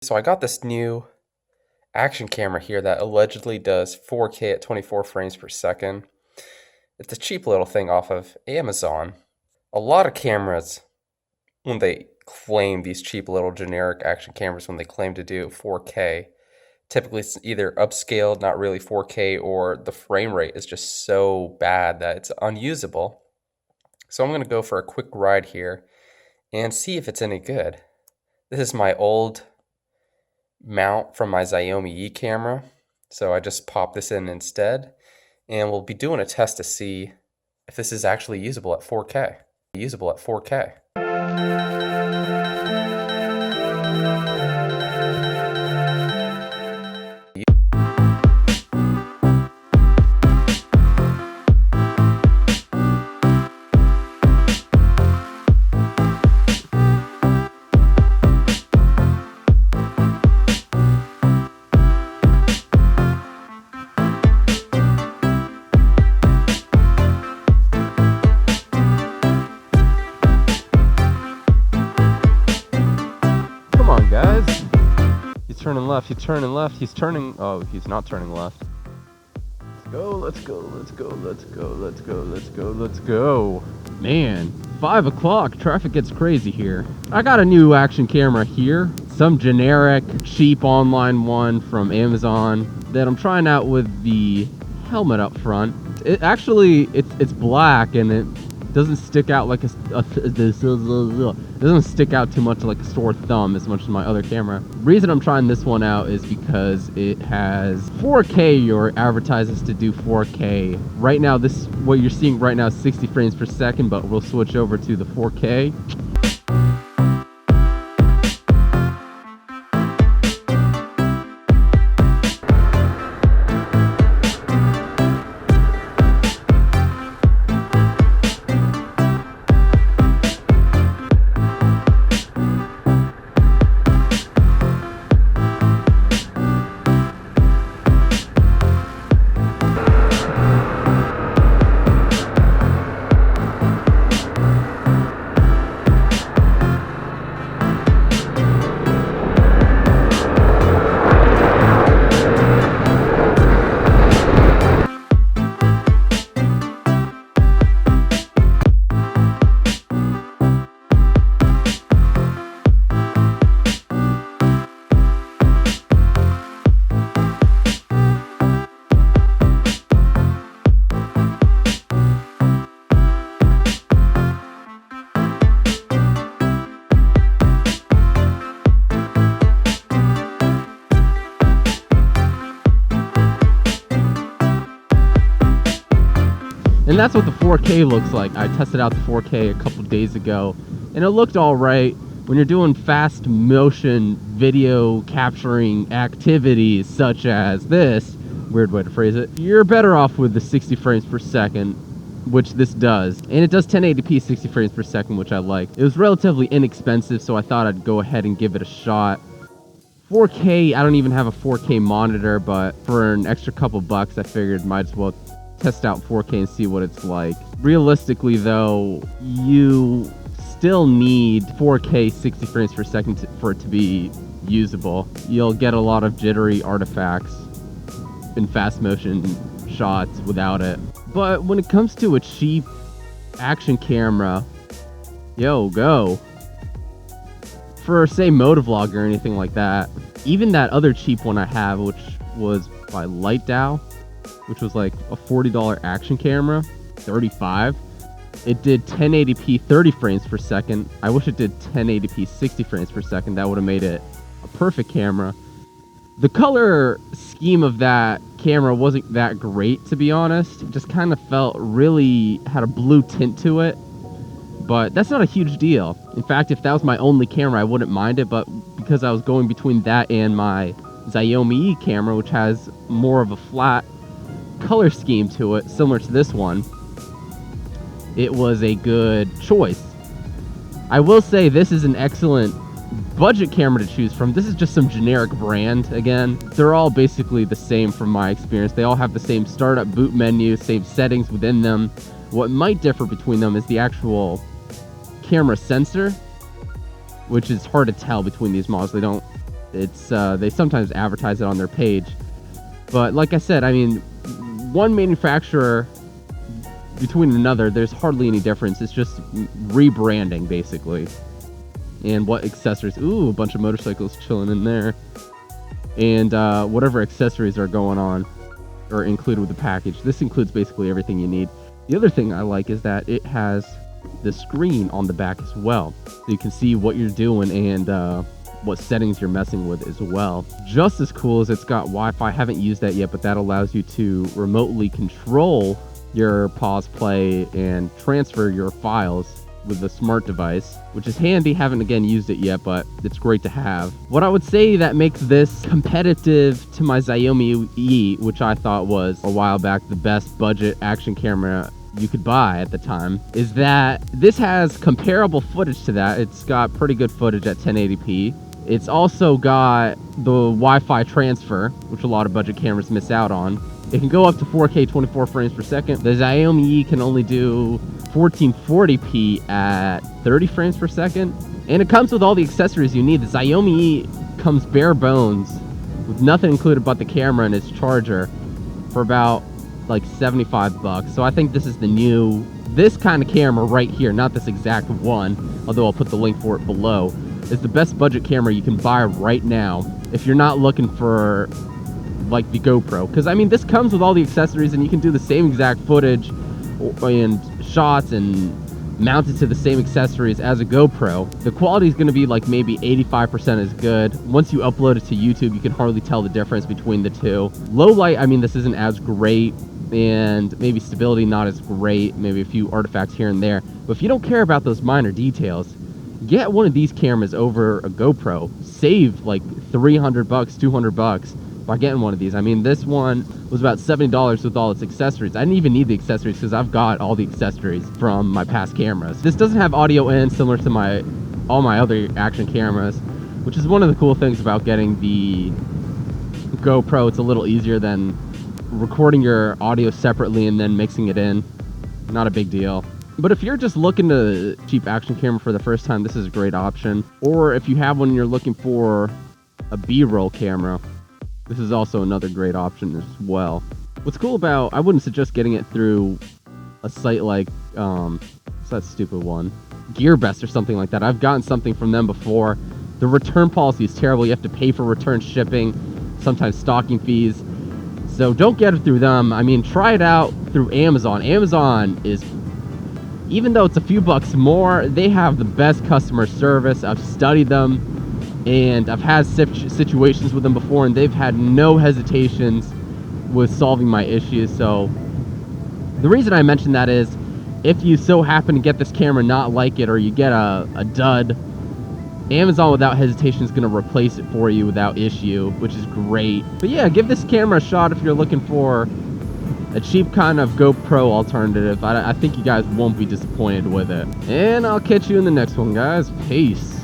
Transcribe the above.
So I got this new action camera here that allegedly does 4K at 24 frames per second. It's a cheap little thing off of Amazon. A lot of cameras, when they claim these cheap little generic action cameras, when they claim to do 4K, typically it's either upscaled, not really 4K, or the frame rate is just so bad that it's unusable. So I'm going to go for a quick ride here and see if it's any good. This is my old mount from my Xiaomi camera, so I just pop this in instead, and we'll be doing a test to see if this is actually usable at 4K. Usable at 4K. Guys, he's turning left, he's turning left, he's turning, oh, he's not turning left. Let's go. Man, 5 o'clock, traffic gets crazy here. I got a new action camera here, some generic, cheap online one from Amazon that I'm trying out with the helmet up front. It actually, it's black and it doesn't stick out like it doesn't stick out too much like a sore thumb as much as my other camera. The reason I'm trying this one out is because it has 4K, or advertises to do 4K. Right now, what you're seeing right now is 60 frames per second, but we'll switch over to the 4K. And that's what the 4K looks like. I tested out the 4K a couple days ago, and it looked all right. When you're doing fast motion video capturing activities such as this, weird way to phrase it, you're better off with the 60 frames per second, which this does. And it does 1080p 60 frames per second, which I like. It was relatively inexpensive, so I thought I'd go ahead and give it a shot. 4K, I don't even have a 4K monitor, but for an extra couple bucks, I figured might as well test out 4K and see what it's like. Realistically though, you still need 4K 60 frames per second for it to be usable. You'll get a lot of jittery artifacts in fast motion shots without it. But when it comes to a cheap action camera, go. For say motovlog or anything like that, even that other cheap one I have, which was by Lightdow, which was like a $40 action camera, 35. It did 1080p 30 frames per second. I wish it did 1080p 60 frames per second. That would have made it a perfect camera. The color scheme of that camera wasn't that great, to be honest. It just kind of had a blue tint to it. But that's not a huge deal. In fact, if that was my only camera, I wouldn't mind it. But because I was going between that and my Xiaomi camera, which has more of a flat color scheme to it, similar to this one, it was a good choice. I will say this is an excellent budget camera to choose from. This is just some generic brand. Again, they're all basically the same from my experience. They all have the same startup boot menu, same settings within them. What might differ between them is the actual camera sensor, which is hard to tell between these models. They don't It's they sometimes advertise it on their page. But like I said, I mean, one manufacturer between another, there's hardly any difference. It's just rebranding, basically. And what accessories. Ooh, a bunch of motorcycles chilling in there. And whatever accessories are going on or included with the package. This includes basically everything you need. The other thing I like is that it has the screen on the back as well. So you can see what you're doing and what settings you're messing with as well. Just as cool as it's got Wi-Fi. I haven't used that yet, but that allows you to remotely control your pause, play, and transfer your files with a smart device, which is handy. Haven't again used it yet, but it's great to have. What I would say that makes this competitive to my Xiaomi E, which I thought was a while back the best budget action camera you could buy at the time, is that this has comparable footage to that. It's got pretty good footage at 1080p. It's also got the Wi-Fi transfer, which a lot of budget cameras miss out on. It can go up to 4K 24 frames per second. The Xiaomi E can only do 1440p at 30 frames per second. And it comes with all the accessories you need. The Xiaomi E comes bare bones with nothing included but the camera and its charger for about like 75 bucks. So I think this is this kind of camera right here, not this exact one, although I'll put the link for it below, is the best budget camera you can buy right now if you're not looking for like the GoPro. Because I mean, this comes with all the accessories and you can do the same exact footage and shots and mount it to the same accessories as a GoPro. The quality is going to be like maybe 85% as good. Once you upload it to YouTube, you can hardly tell the difference between the two. Low light, I mean, this isn't as great, and maybe stability not as great, maybe a few artifacts here and there. But if you don't care about those minor details, get one of these cameras over a GoPro. Save like 300 bucks, 200 bucks by getting one of these. I mean, this one was about $70 with all its accessories. I didn't even need the accessories because I've got all the accessories from my past cameras. This doesn't have audio in, similar to all my other action cameras, which is one of the cool things about getting the GoPro. It's a little easier than recording your audio separately and then mixing it in. Not a big deal. But if you're just looking to cheap action camera for the first time, this is a great option. Or if you have one and you're looking for a B-roll camera, this is also another great option as well. What's cool about, I wouldn't suggest getting it through a site like, what's that stupid one? GearBest or something like that. I've gotten something from them before. The return policy is terrible. You have to pay for return shipping, sometimes stocking fees. So don't get it through them. I mean, try it out through Amazon. Amazon is, even though it's a few bucks more, they have the best customer service. I've studied them. And I've had situations with them before, and they've had no hesitations with solving my issues. So the reason I mention that is, if you so happen to get this camera not like it, or you get a dud, Amazon without hesitation is going to replace it for you without issue, which is great. But yeah, give this camera a shot if you're looking for a cheap kind of GoPro alternative. I think you guys won't be disappointed with it. And I'll catch you in the next one, guys. Peace.